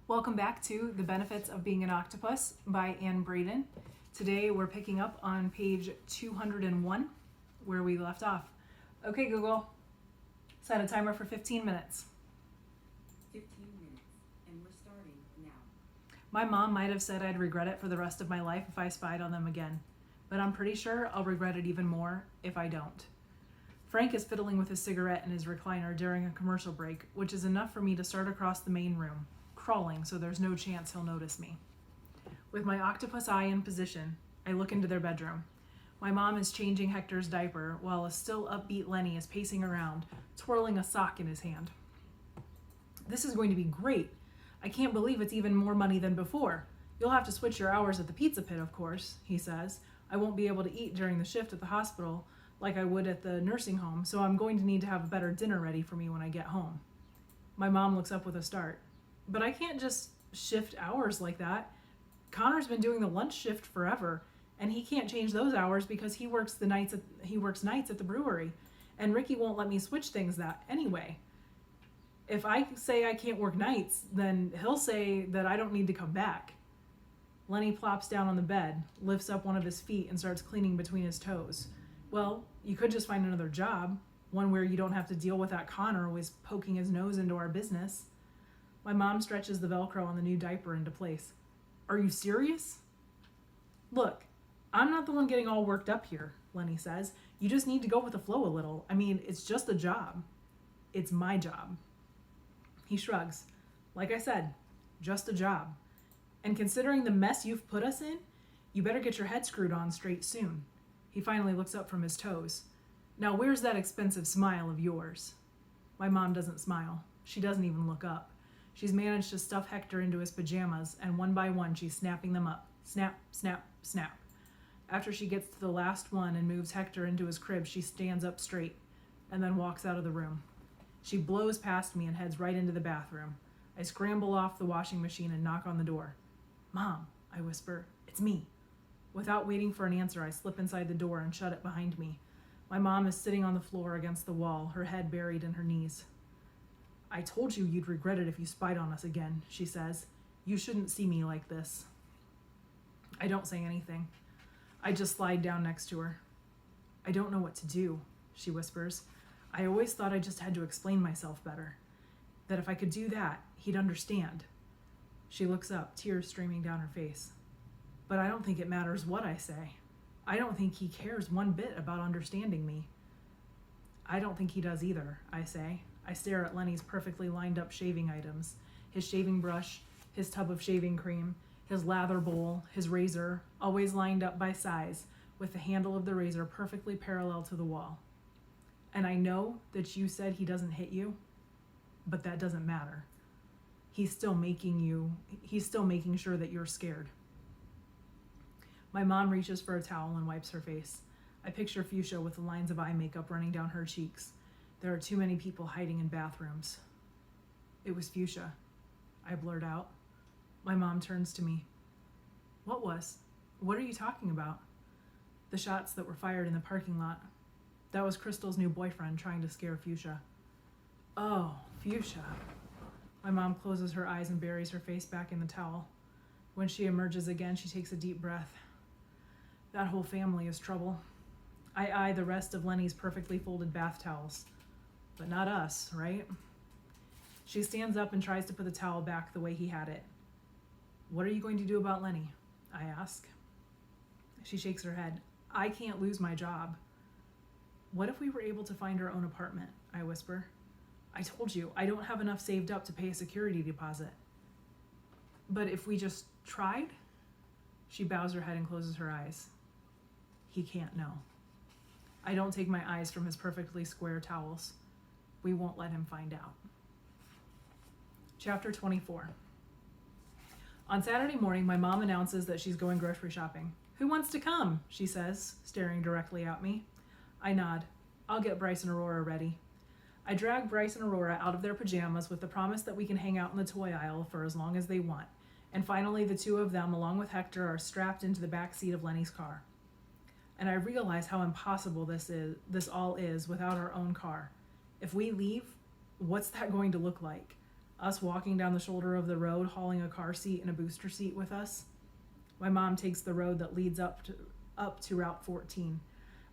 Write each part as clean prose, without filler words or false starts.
Welcome back to The Benefits of Being an Octopus by Ann Braden. Today we're picking up on page 201 where we left off. Okay, Google, set a timer for 15 minutes. 15 minutes, and we're starting now. My mom might have said I'd regret it for the rest of my life if I spied on them again, but I'm pretty sure I'll regret it even more if I don't. Frank is fiddling with his cigarette in his recliner during a commercial break, which is enough for me to start across the main room, crawling so there's no chance he'll notice me. With my octopus eye in position, I look into their bedroom. My mom is changing Hector's diaper while a still upbeat Lenny is pacing around, twirling a sock in his hand. This is going to be great. I can't believe it's even more money than before. You'll have to switch your hours at the pizza pit, of course, he says. I won't be able to eat during the shift at the hospital like I would at the nursing home, so I'm going to need to have a better dinner ready for me when I get home. My mom looks up with a start. But I can't just shift hours like that. Connor's been doing the lunch shift forever, and he can't change those hours because he works nights at the brewery, and Ricky won't let me switch things that anyway. If I say I can't work nights, then he'll say that I don't need to come back. Lenny plops down on the bed, lifts up one of his feet, and starts cleaning between his toes. Well, you could just find another job, one where you don't have to deal with that Connor always poking his nose into our business. My mom stretches the Velcro on the new diaper into place. Are you serious? Look, I'm not the one getting all worked up here, Lenny says. You just need to go with the flow a little. I mean, it's just a job. It's my job. He shrugs. Like I said, just a job. And considering the mess you've put us in, you better get your head screwed on straight soon. He finally looks up from his toes. Now where's that expensive smile of yours? My mom doesn't smile. She doesn't even look up. She's managed to stuff Hector into his pajamas, and one by one she's snapping them up. Snap, snap, snap. After she gets to the last one and moves Hector into his crib, she stands up straight and then walks out of the room. She blows past me and heads right into the bathroom. I scramble off the washing machine and knock on the door. Mom, I whisper, it's me. Without waiting for an answer, I slip inside the door and shut it behind me. My mom is sitting on the floor against the wall, her head buried in her knees. I told you you'd regret it if you spied on us again, she says. You shouldn't see me like this. I don't say anything. I just slide down next to her. I don't know what to do, she whispers. I always thought I just had to explain myself better. That if I could do that, he'd understand. She looks up, tears streaming down her face. But I don't think it matters what I say. I don't think he cares one bit about understanding me. I don't think he does either, I say. I stare at Lenny's perfectly lined up shaving items. His shaving brush, his tub of shaving cream, his lather bowl, his razor, always lined up by size, with the handle of the razor perfectly parallel to the wall. And I know that you said he doesn't hit you, but that doesn't matter. He's still making sure that you're scared. My mom reaches for a towel and wipes her face. I picture Fuchsia with the lines of eye makeup running down her cheeks. There are too many people hiding in bathrooms. It was Fuchsia, I blurt out. My mom turns to me. What was? What are you talking about? The shots that were fired in the parking lot. That was Crystal's new boyfriend trying to scare Fuchsia. Oh, Fuchsia. My mom closes her eyes and buries her face back in the towel. When she emerges again, she takes a deep breath. That whole family is trouble. I eye the rest of Lenny's perfectly folded bath towels. But not us, right? She stands up and tries to put the towel back the way he had it. What are you going to do about Lenny? I ask. She shakes her head. I can't lose my job. What if we were able to find our own apartment? I whisper. I told you, I don't have enough saved up to pay a security deposit. But if we just tried? She bows her head and closes her eyes. He can't know. I don't take my eyes from his perfectly square towels. We won't let him find out. Chapter 24. On Saturday morning, my mom announces that she's going grocery shopping. Who wants to come? She says, staring directly at me. I nod. I'll get Bryce and Aurora ready. I drag Bryce and Aurora out of their pajamas with the promise that we can hang out in the toy aisle for as long as they want. And finally, the two of them, along with Hector, are strapped into the back seat of Lenny's car. And I realize how impossible this all is without our own car. If we leave, what's that going to look like? Us walking down the shoulder of the road, hauling a car seat and a booster seat with us. My mom takes the road that leads up to Route 14.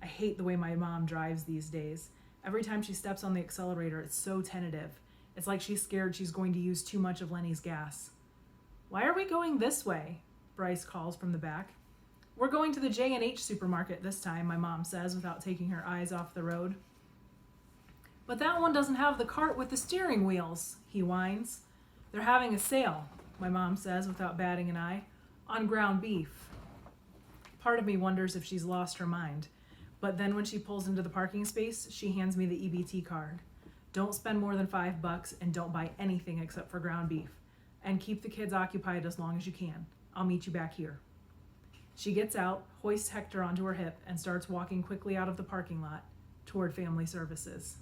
I hate the way my mom drives these days. Every time she steps on the accelerator, it's so tentative. It's like she's scared she's going to use too much of Lenny's gas. Why are we going this way? Bryce calls from the back. We're going to the J&H supermarket this time, my mom says without taking her eyes off the road. But that one doesn't have the cart with the steering wheels, he whines. They're having a sale, my mom says without batting an eye, on ground beef. Part of me wonders if she's lost her mind. But then when she pulls into the parking space, she hands me the EBT card. Don't spend more than $5 and don't buy anything except for ground beef. And keep the kids occupied as long as you can. I'll meet you back here. She gets out, hoists Hector onto her hip, and starts walking quickly out of the parking lot toward Family Services.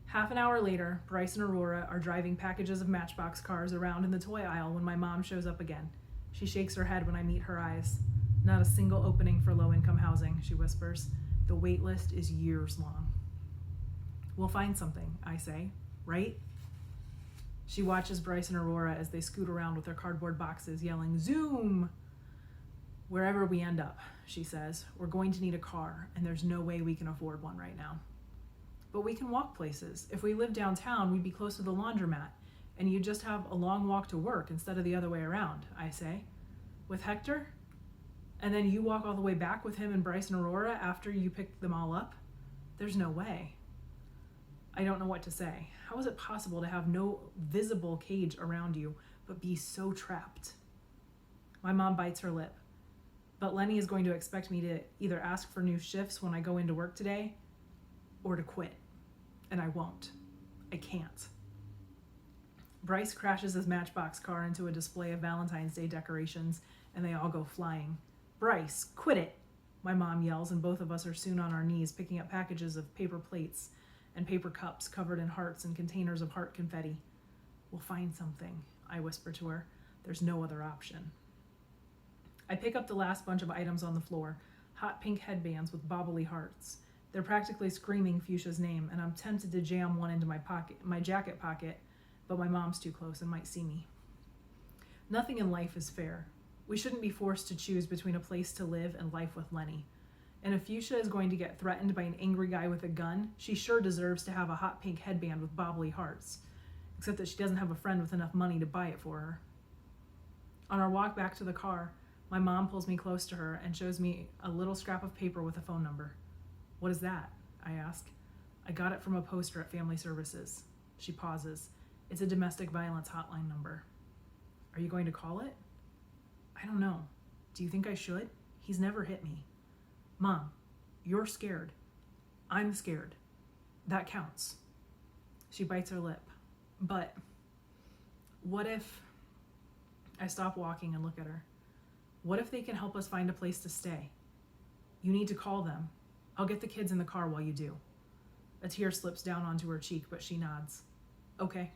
Half an hour later, Bryce and Aurora are driving packages of Matchbox cars around in the toy aisle when my mom shows up again. She shakes her head when I meet her eyes. Not a single opening for low-income housing, she whispers. The wait list is years long. We'll find something, I say, right? She watches Bryce and Aurora as they scoot around with their cardboard boxes, yelling, Zoom! Wherever we end up, she says, we're going to need a car, and there's no way we can afford one right now. But we can walk places. If we lived downtown, we'd be close to the laundromat, and you'd just have a long walk to work instead of the other way around, I say. With Hector? And then you walk all the way back with him and Bryce and Aurora after you picked them all up? There's no way. I don't know what to say. How is it possible to have no visible cage around you, but be so trapped? My mom bites her lip. But Lenny is going to expect me to either ask for new shifts when I go into work today, or to quit. And I won't. I can't. Bryce crashes his Matchbox car into a display of Valentine's Day decorations, and they all go flying. Bryce, quit it, my mom yells, and both of us are soon on our knees picking up packages of paper plates and paper cups covered in hearts and containers of heart confetti. We'll find something, I whisper to her. There's no other option. I pick up the last bunch of items on the floor, hot pink headbands with bobbly hearts. They're practically screaming Fuchsia's name, and I'm tempted to jam one into my jacket pocket, but my mom's too close and might see me. Nothing in life is fair. We shouldn't be forced to choose between a place to live and life with Lenny. And if Fuchsia is going to get threatened by an angry guy with a gun, she sure deserves to have a hot pink headband with bobbly hearts. Except that she doesn't have a friend with enough money to buy it for her. On our walk back to the car, my mom pulls me close to her and shows me a little scrap of paper with a phone number. What is that? I ask. I got it from a poster at Family Services. She pauses. It's a domestic violence hotline number. Are you going to call it? I don't know. Do you think I should? He's never hit me. Mom, you're scared. I'm scared. That counts. She bites her lip. But what if... I stop walking and look at her. What if they can help us find a place to stay? You need to call them. I'll get the kids in the car while you do. A tear slips down onto her cheek, but she nods. Okay.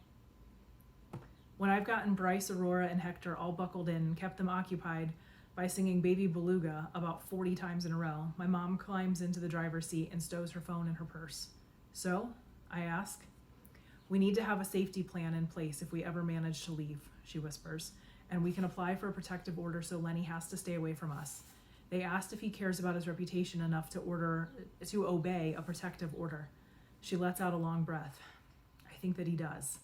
When I've gotten Bryce, Aurora, and Hector all buckled in and kept them occupied by singing Baby Beluga about 40 times in a row, my mom climbs into the driver's seat and stows her phone in her purse. So, I ask, we need to have a safety plan in place if we ever manage to leave, she whispers, and we can apply for a protective order so Lenny has to stay away from us. They asked if he cares about his reputation enough to obey a protective order. She lets out a long breath. I think that he does.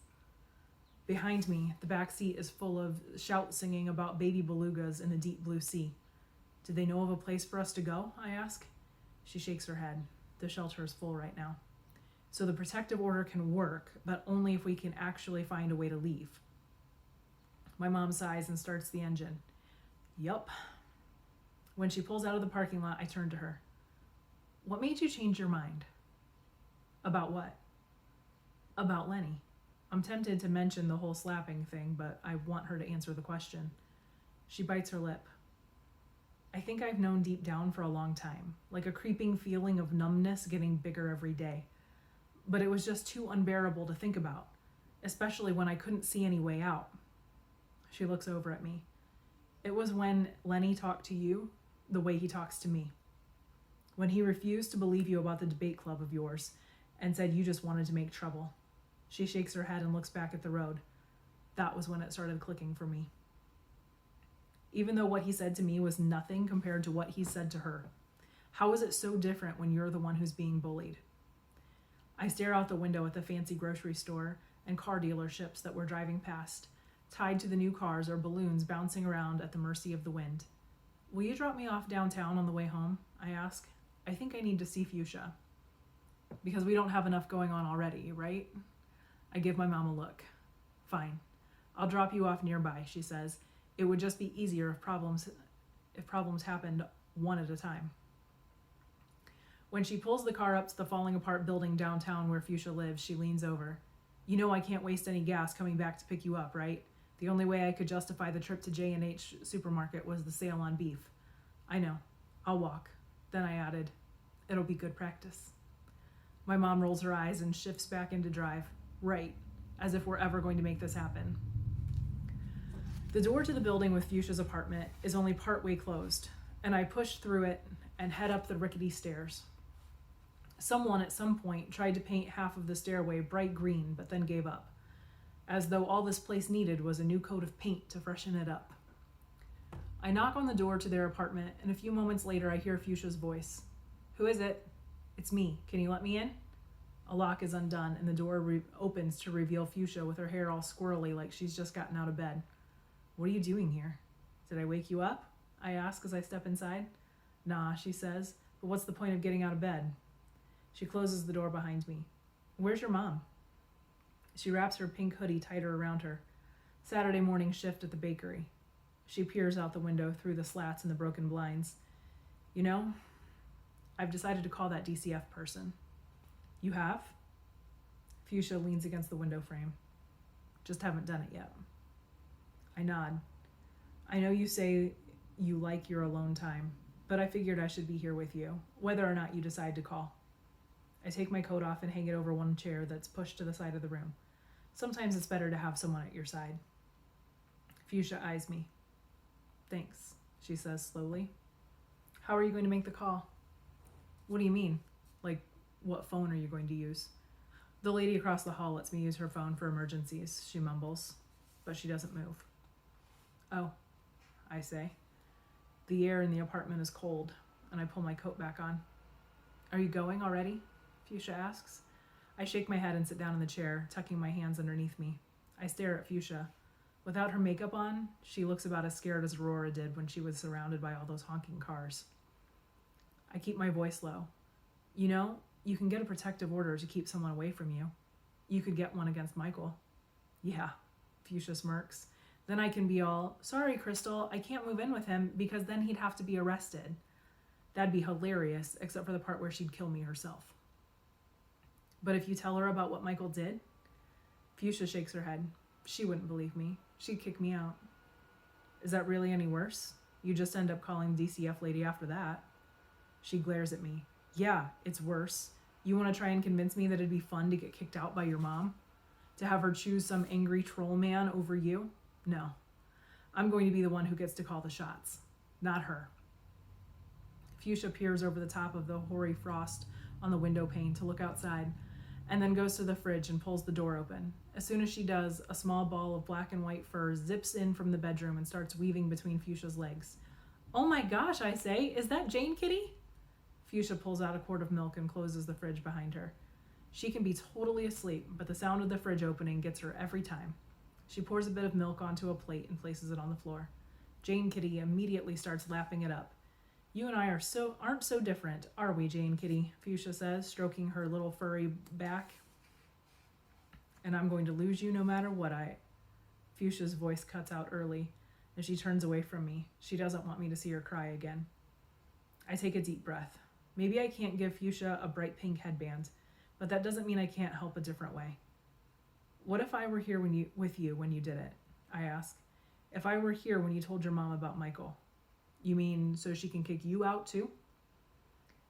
Behind me, the back seat is full of shout singing about baby belugas in the deep blue sea. Do they know of a place for us to go? I ask. She shakes her head. The shelter is full right now. So the protective order can work, but only if we can actually find a way to leave. My mom sighs and starts the engine. Yup. When she pulls out of the parking lot, I turn to her. What made you change your mind? About what? About Lenny. I'm tempted to mention the whole slapping thing, but I want her to answer the question. She bites her lip. I think I've known deep down for a long time, like a creeping feeling of numbness getting bigger every day. But it was just too unbearable to think about, especially when I couldn't see any way out. She looks over at me. It was when Lenny talked to you the way he talks to me. When he refused to believe you about the debate club of yours and said you just wanted to make trouble. She shakes her head and looks back at the road. That was when it started clicking for me. Even though what he said to me was nothing compared to what he said to her. How is it so different when you're the one who's being bullied? I stare out the window at the fancy grocery store and car dealerships that we're driving past. Tied to the new cars are balloons bouncing around at the mercy of the wind. Will you drop me off downtown on the way home? I ask. I think I need to see Fuchsia. Because we don't have enough going on already, right? I give my mom a look. Fine. I'll drop you off nearby, she says. It would just be easier if problems happened one at a time. When she pulls the car up to the falling apart building downtown where Fuchsia lives, she leans over. You know I can't waste any gas coming back to pick you up, right? The only way I could justify the trip to J&H supermarket was the sale on beef. I know. I'll walk. Then I added, it'll be good practice. My mom rolls her eyes and shifts back into drive. Right. As if we're ever going to make this happen. The door to the building with Fuchsia's apartment is only partway closed, and I push through it and head up the rickety stairs. Someone at some point tried to paint half of the stairway bright green, but then gave up, as though all this place needed was a new coat of paint to freshen it up. I knock on the door to their apartment, and a few moments later I hear Fuchsia's voice. Who is it? It's me. Can you let me in? A lock is undone, and the door opens to reveal Fuchsia with her hair all squirrely like she's just gotten out of bed. What are you doing here? Did I wake you up? I ask as I step inside. Nah, she says, but what's the point of getting out of bed? She closes the door behind me. Where's your mom? She wraps her pink hoodie tighter around her. Saturday morning shift at the bakery. She peers out the window through the slats and the broken blinds. You know, I've decided to call that DCF person. You have? Fuchsia leans against the window frame. Just haven't done it yet. I nod. I know you say you like your alone time, but I figured I should be here with you, whether or not you decide to call. I take my coat off and hang it over one chair that's pushed to the side of the room. Sometimes it's better to have someone at your side. Fuchsia eyes me. Thanks, she says slowly. How are you going to make the call? What do you mean? Like, what phone are you going to use? The lady across the hall lets me use her phone for emergencies, she mumbles, but she doesn't move. Oh, I say. The air in the apartment is cold, and I pull my coat back on. Are you going already? Fuchsia asks. I shake my head and sit down in the chair, tucking my hands underneath me. I stare at Fuchsia. Without her makeup on, she looks about as scared as Aurora did when she was surrounded by all those honking cars. I keep my voice low. You know, you can get a protective order to keep someone away from you. You could get one against Michael. Yeah, Fuchsia smirks. Then I can be all, sorry, Crystal, I can't move in with him because then he'd have to be arrested. That'd be hilarious, except for the part where she'd kill me herself. But if you tell her about what Michael did? Fuchsia shakes her head. She wouldn't believe me. She'd kick me out. Is that really any worse? You just end up calling DCF lady after that. She glares at me. Yeah, it's worse. You want to try and convince me that it'd be fun to get kicked out by your mom? To have her choose some angry troll man over you? No. I'm going to be the one who gets to call the shots. Not her. Fuchsia peers over the top of the hoary frost on the window pane to look outside, and then goes to the fridge and pulls the door open. As soon as she does, a small ball of black and white fur zips in from the bedroom and starts weaving between Fuchsia's legs. Oh my gosh, I say, is that Jane Kitty? Fuchsia pulls out a quart of milk and closes the fridge behind her. She can be totally asleep, but the sound of the fridge opening gets her every time. She pours a bit of milk onto a plate and places it on the floor. Jane Kitty immediately starts lapping it up. You and I aren't so different, are we, Jane Kitty? Fuchsia says, stroking her little furry back. And I'm going to lose you no matter what. Fuchsia's voice cuts out early, and she turns away from me. She doesn't want me to see her cry again. I take a deep breath. Maybe I can't give Fuchsia a bright pink headband, but that doesn't mean I can't help a different way. What if I were here with you when you did it? I ask. If I were here when you told your mom about Michael. You mean so she can kick you out too?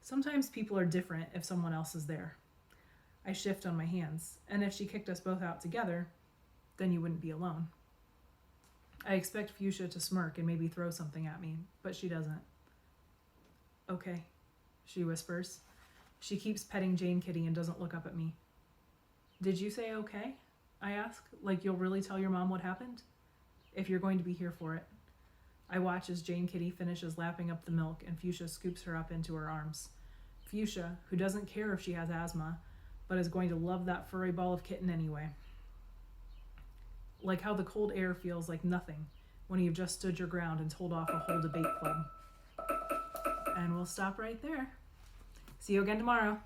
Sometimes people are different if someone else is there. I shift on my hands, and if she kicked us both out together, then you wouldn't be alone. I expect Fuchsia to smirk and maybe throw something at me, but she doesn't. Okay, she whispers. She keeps petting Jane Kitty and doesn't look up at me. Did you say okay? I ask, like you'll really tell your mom what happened? If you're going to be here for it. I watch as Jane Kitty finishes lapping up the milk and Fuchsia scoops her up into her arms. Fuchsia, who doesn't care if she has asthma, but is going to love that furry ball of kitten anyway. Like how the cold air feels like nothing when you've just stood your ground and told off a whole debate club. And we'll stop right there. See you again tomorrow.